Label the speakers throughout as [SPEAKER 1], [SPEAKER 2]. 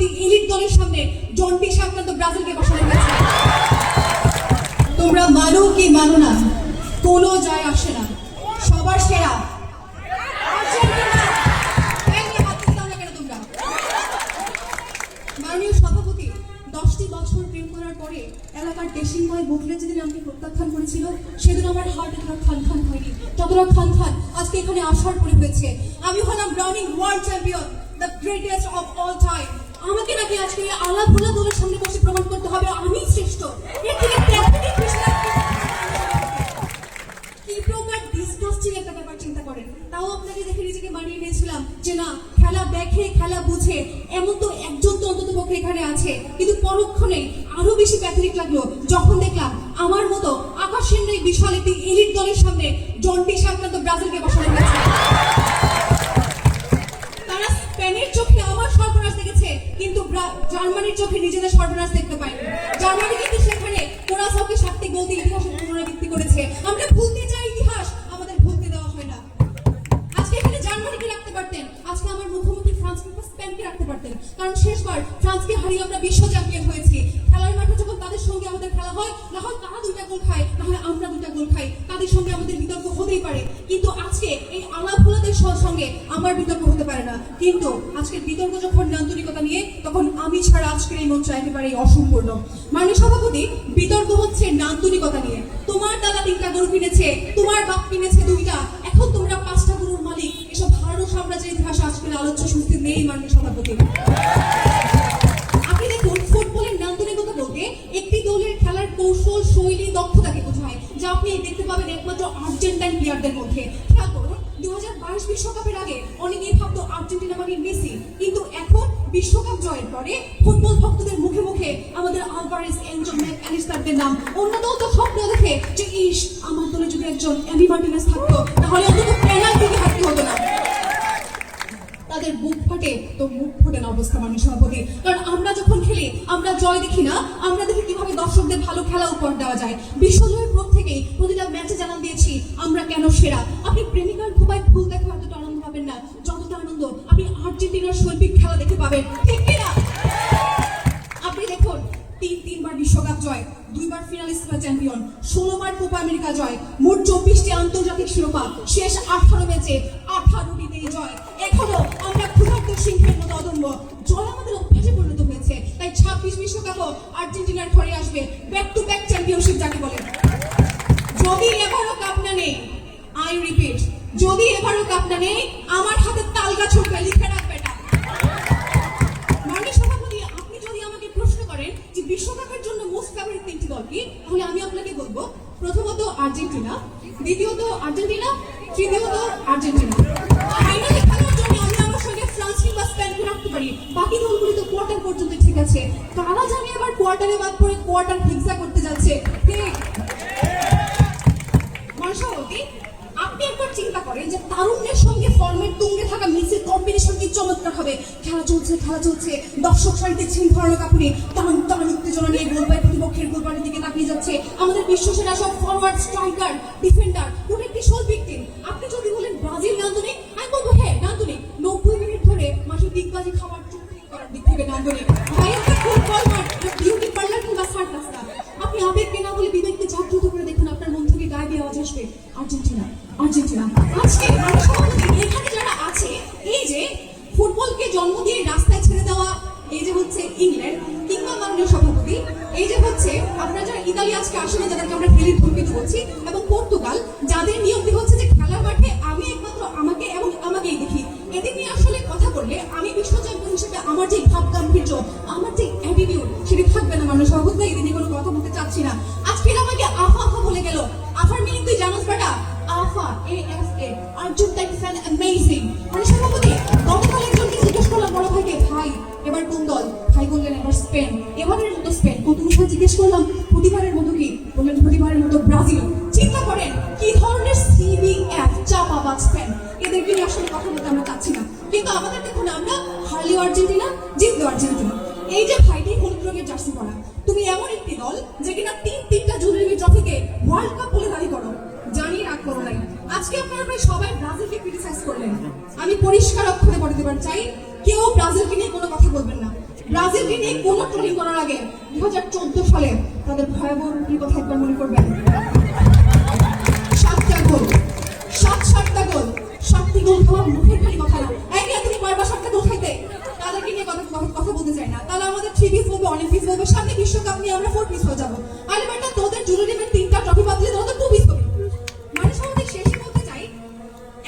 [SPEAKER 1] একটি এলিট দলের সামনে জন্ডিস আক্রান্ত ব্রাজিলকে বসানো হয়েছে। তোমরা মানো কি মানো না, কোনো যায় আসে না, সবার সেরা মাননীয় সভাপতি 10টি বছর প্রেম করার পরে এলাকার দেশিময় বদলে যেদিন আমাকে প্রত্যাখ্যান করেছিল, সেদিন আমার হার্ট এতটা খান খান হয়নি যতটা খান খান আজকে এখানে আসার পরে হয়েছে। আমি হলাম running world champion, the greatest of all time. আমাকে নাকি আজকে আলা ভোলা দলের সামনে বসে প্রমাণ করতে হবে আমি শ্রেষ্ঠ। এর থেকে প্যাথেটিক কি প্রকার ডিসগাস্টিং একটা ব্যাপার চিন্তা করেন। তাও আপনাকে দেখে নিজেকে মানিয়ে নিয়েছিলাম যে না, খেলা দেখে খেলা বুঝে এমন তো একজন তো অন্তত পক্ষে এখানে আছে। কিন্তু পরক্ষণে আরো বেশি প্যাথেটিক লাগলো যখন দেখলাম আমার মতো আকাশের নেই বিশাল একটি এলিট দলের সামনে জন্ডিস আক্রান্ত ব্রাজিলকে বসানো হয়েছে। তারা স্পেনের চোখে আমার সর্বনাশ দেখেছে, কিন্তু জার্মানির চোখে নিজেদের সর্বনাশ দেখতে পায়নি। জার্মানি কিন্তু সেখানে কোরাসাওকে 7টি গোল দিয়ে ইতিহাসের পুনরাবৃত্তি করেছে। আমরা ভুলতে চাই ইতিহাস, আমাদের ভুলতে দেওয়া হয় না। আজকে এখানে জার্মানিকে রাখতে পারতেন, আজকে আমার মুখোমুখি ফ্রান্স কিংবা স্পেনকে রাখতে পারতেন, কারণ শেষবার ফ্রান্সকে হারিয়ে আমরা বিশ্ব চ্যাম্পিয়ন হয়েছি। খেলার মাঠে যখন তাদের সঙ্গে আমাদের খেলা হয়, না হয় তারা 2টা গোল খায়, না হয় আমরা 2টা গোল খাই, তাদের সঙ্গে আমাদের বিতর্ক হতেই পারে। কিন্তু আজকে এই আলাভোলাদের সঙ্গে আমার বিতর্ক হতে পারে না। কিন্তু আজকের বিতর্ক যখন আন্তরিকতা নিয়ে, তখন আমি ছাড়া আজকের এই মঞ্চ একেবারেই অসম্পূর্ণ। মাননীয় সভাপতি, বিতর্ক হচ্ছে নান্দনিকতা নিয়ে। তোমার দাদা 3টা গরু কিনেছে, তোমার বাপ কিনেছে 2টা, এখন তোমরা 5টা গরুর মালিক। এসব ভারত সাম্রাজ্যের ইতিহাস আজকের আলোচ্য সুস্থির নেই মাননীয় সভাপতি। আপনি দেখুন, ফুটবলের নান্দনিকতা বলতে একটি দলের খেলার কৌশল, শৈলী, দক্ষতাকে বোঝায়, যা আপনি দেখতে পাবেন একমাত্র আর্জেন্টাইন প্লেয়ারদের মধ্যে। খেয়াল করুন, 2022 বিশ্বকাপের আগে অনেকেই ভাবতো আর্জেন্টিনা মানে মেসি, কিন্তু এখন বিশ্বকাপ জয়ের পরে ফুটবল ভক্তদের মুখে মুখে আমাদের আলভারেজ, এনজো, ম্যাকঅ্যালিস্টারদের নাম। অন্য দল তো স্বপ্ন দেখে যে ইস, আমার দলে যদি একজন এমি মার্টিনেজ থাকতো তাহলে অন্তত পেনাল্টিতে হারতে হতো না। তাদের বুক ফাটে তো মুখ ফোটে না অবস্থা মাননীয় সভাপতি। কারণ আমরা যখন খেলি আমরা জয় দেখি না, আমরা দেখি কিভাবে দর্শকদের ভালো খেলা উপহার দেওয়া যায়। বিশ্বজয়ের পর থেকেই প্রতিটা ম্যাচে জানান দিয়েছি আমরা কেন সেরা। আপনি প্রেমিকার খুবায় ফুল দেখে হয়তো আনন্দ পাবেন না যতটা আনন্দ আপনি আর্জেন্টিনার শৈল্পিক খেলা দেখে পাবেন, ঠিক কিনা? আপনি দেখুন, 3বার বিশ্বকাপ জয়, 2বার ফিনালিস্ট বা চ্যাম্পিয়ন, 16বার কোপা আমেরিকা জয়, মোট 24টি আন্তর্জাতিক শিরোপা, শেষ 18 ম্যাচে 18টিতেই জয়। এখনো আমরা ক্ষুধার্ত সিংহের মতো অদম্য। জয় আমাদের অভ্যাসে পরিণত হয়েছে, তাই 26 বিশ্বকাপও আর্জেন্টিনার ঘরে আসবে। ব্যাক টু ব্যাক চ্যাম্পিয়নশিপ যাকে বলে। যদি এবারও কাপ না নেই, আই রিপিট, যদি এবারও কাপ না নেই, আমার হাতে তালগা ছুটবে, লিখে রাখবে এটা। মাননীয় সভাপতি, আপনি যদি আমাকে প্রশ্ন করেন যে বিশ্বকাপের জন্য মোস্ট ফেভারিট 3টি দল কি, তাহলে আমি আপনাকে বলবো প্রথমত আর্জেন্টিনা, দ্বিতীয়ত আর্জেন্টিনা, তৃতীয়ত আর্জেন্টিনা। ফাইনালে খেলার জন্য আমি আমার সঙ্গে ফ্রান্স কিংবা স্পেনকে রাখতে পারি, বাকি দলগুলি তো কোয়ার্টার পর্যন্ত ঠিক আছে। কারা জানে আবার কোয়ার্টারে বাদ পড়ে কোয়ার্টার ফিক্সা করতে যাচ্ছে, ঠিক? মাননীয় সভাপতি, আপনি একবার চিন্তা করেন যে তারুণ্যের সঙ্গে ফর্মের তুঙ্গে থাকা মেসির কম্বিনেশন কি চমৎকার হবে। খেলা চলছে, দর্শক সারিতে ছিন ধরানো কাপুনি টান টান উত্তেজনা নিয়ে গোলবাই প্রতিপক্ষের গোলবারের দিকে তাকিয়ে যাচ্ছে আমাদের বিশ্বসেরা সব ফরওয়ার্ড, স্ট্রাইকার, ডিফেন্ডার, প্রত্যেকটি শৈল্পিক টিম। আপনি যদি বলেন ব্রাজিল নান্দনিক, আমি বলবো হ্যাঁ নান্দনিক। 90 মিনিট ধরে মাঠে দিগবাজি খাবার চুক্তি করার দিক থেকে নান্দনিক। ভাই একটা ফুটবল মাঠ, বিউটি পার্লার কিংবা সার্কাস না। আপনি আবেগকে না বলে বিবেককে জাগ্রত করে দেখুন, আপনার মন থেকে গায়ে দিয়ে আওয়াজ আসবে আর্জেন্টিনা, আর্জেন্টিনা। আজকে এখানে যারা আছে, এই যে ফুটবলকে জন্ম দিয়ে রাস্তায় ছেড়ে দেওয়া, এই যে হচ্ছে ইংল্যান্ড কিংবা মাননীয় সভাপতি, এই যে হচ্ছে আপনারা যারা ইতালি আজকে আসলে যাদেরকে আমরা হেলির ধর্মিত বলছি, এবং পর্তুগাল, যাদের নিয়মটি হচ্ছে যে খেলার মাঠে আমি একমাত্র আমাকে এবং আমাকেই দেখি। এদের নিয়ে আসলে কথা বললে আমি বিশ্ব চ্যাম্পিয়ন হিসেবে আমার যে ভাব গাম্ভীর্য, আমার যে অ্যাটিটিউড, সেটি থাকবে না মাননীয় সভাপতি। এদের নিয়ে কোনো কথা বলতে চাচ্ছি না। আজকে আমাকে আফা আফা বলে গেল। আফার মিনিং তুই জানোস বেটা? আফা, AFA, আর্জেন্টাইন ফ্যান অ্যামেজিং। মানে সভাপতি, গতকাল একজনকে জিজ্ঞেস করলাম বড় ভাইকে, ভাই এবার কোন দল? ভাই বললেন এবার স্পেন। এবারের মতো স্পেন। কতগুলো জিজ্ঞেস করলাম প্রতিবারের মতো কি? বললেন প্রতিবারের মতো ব্রাজিল। চিন্তা করেন কি ধরনের CBF চাপাবাজ স্পেন। এদেরকে নিয়ে আসলে কথা বলতে আমরা চাচ্ছি না, কিন্তু আমাদের দেখুন আমরা হারলেও আর্জেন্টিনা, জিতলেও আর্জেন্টিনা। এই যে ভাইটি হলুদ রঙের জার্সি পরা, তুমি এমন একটি দল যে কিনা 3টা জুনিয়র ট্রফিকে ওয়ার্ল্ড কাপ বলে দাবি করো। জানি রাগ করো নাই। আজকে আপনারা প্রায় সবাই ব্রাজিলকে ক্রিটিসাইজ করলেন। আমি পরিষ্কার অক্ষরে বলে দেবার চাই, কেউ ব্রাজিলকে নিয়ে কোনো কথা বলবেন না। ব্রাজিলকে নিয়ে কোনো ট্রোলিং করার আগে 2014 সালে তাদের ভয়াবহ রূপের কথা একবার মনে করবেন। 7টা গোল, 7টা গোল, 7টি গোল খাওয়া মুখের খালি কথা না। একই তুমি বারবার 7টা গোল খাইতে, তাদেরকে নিয়ে কথা বলতে চাই না। তাহলে আমাদের 3 পিস বলবে, অনেক পিস বলবে, সামনে বিশ্বকাপ নিয়ে আমরা 4 পিস হয়ে যাবো। আরে বেটা, তোদের জুরিডিমের 3টা ট্রফি বাদ দিলে তোরা তো 2 পিস হবে। মানে সমাজের শেষে বলতে চাই,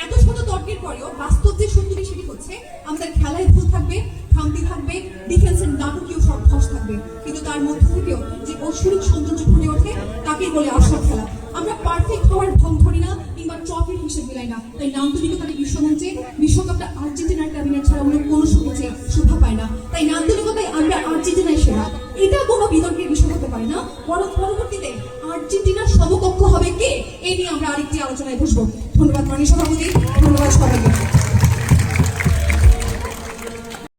[SPEAKER 1] এত শত তর্কের পরেও বাস্তব যে সত্যটি সেটি হচ্ছে, আমাদের খেলায় ভুল থাকবে, খামতি থাকবে, ডিফেন্সের নাটকীয় সব ধস থাকবে, কিন্তু তার মধ্যে থেকেও যে ঐশ্বরিক সৌন্দর্য ফুটে ওঠে তাকেই বলে আসল খেলা। আমরা পারফেক্ট হওয়ার ঢং ধরি না কিংবা ট্রফির হিসেব দিলাই না। তাই নান্দনিকতার বিশ্বমঞ্চে বিশ্বকাপটা আর্জেন্টিনার ক্যাবিনেট ছাড়া অন্য কোনো সূচে শোভা পায় না। তাই নান্দনিকতায় আমরা আর্জেন্টিনায় সেরা, এটা কোনো বিতর্কের বিষয় হতে পারে না। বরং পরবর্তীতে আর্জেন্টিনার সমকক্ষ হবে কে, এই নিয়ে আমরা আরেকটি আলোচনায় বসবো।